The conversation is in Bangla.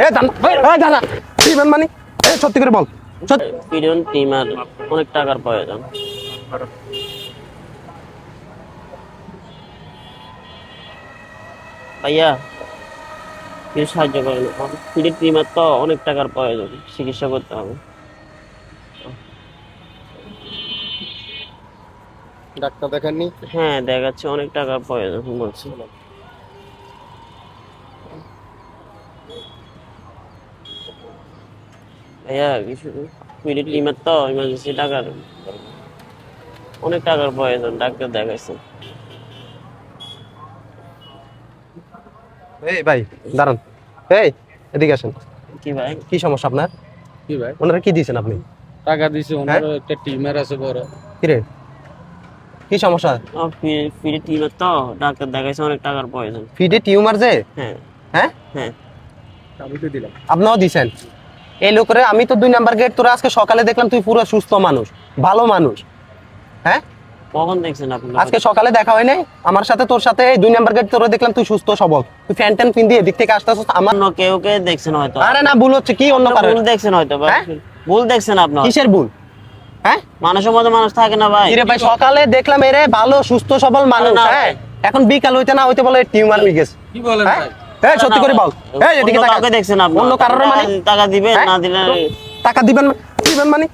এ দাঁড়া দিবেন মানে সত্যি করে বল। পিরিয়ন টিমার অনেক টাকার প্রয়োজন। ভাইয়া কিছু সাহায্য করেন, পিরিয়ড টিমার তো অনেক টাকার প্রয়োজন, চিকিৎসা করতে হবে। ডাক্তার দেখাননি? হ্যাঁ দেখাচ্ছে, অনেক টাকার প্রয়োজন বলছে। ভাইয়া কিছু পিরিয়ড টিমার তো ইমার্জেন্সি টাকার অনেক টাকার প্রয়োজন, ডাক্তার দেখাইছে। এই ভাই দাঁড়ান, এই এদিকে আসেন। কি ভাই? কি সমস্যা আপনার? কি ভাই? ওনারা কি দিয়েছেন আপনি? টাকা দিছে, ওনারও একটা টিমার আছে বড়। কি রে কি সমস্যা? পিরিয়ড টিমার তো ডাক্তার দেখাইছে, অনেক টাকার প্রয়োজন। ফিডে টিউমার যে? হ্যাঁ হ্যাঁ হ্যাঁ। আমি তো দিলাম। আপনিও দিছেন? এই লোকের আমি তো 2 নাম্বার গেট, তোরা আজকে সকালে দেখলাম তুই পুরো সুস্থ মানুষ, ভালো মানুষ। হ্যাঁ কখন দেখছেন আপনি? আজকে সকালে দেখা হয় নাই আমার সাথে? তোর সাথে 2 নাম্বার গেট তোরা দেখলাম তুই সুস্থ সবল, তুই ফ্যান ট্যান পিন দিয়ে এদিক থেকে আসতেছিস আমার। অন্য কেউ কে দেখছেন হয়তো। আরে না, ভুল হচ্ছে। কি অন্য কারণ? ভুল দেখছেন হয়তো ভাই। হ্যাঁ? ভুল দেখছেন আপনার। কিসের ভুল? হ্যাঁ মানুষের মধ্যে মানুষ থাকে না ভাই। কিরে ভাই, সকালে দেখলাম এরে ভালো সুস্থ সবল মানুষ, না, হ্যাঁ এখন বিকাল হইতে না হইতে বলে টিউমার হয়ে গেছে। কি বলেন হ্যাঁ? ভাই? এই সত্যি করে বল। এই এদিকে অন্য তাকা। কাউকে দেখছেন আপনি? অন্য কারোর মানে? টাকা দিবেন হ্যাঁ? না দিলে টাকা দিবেন মানে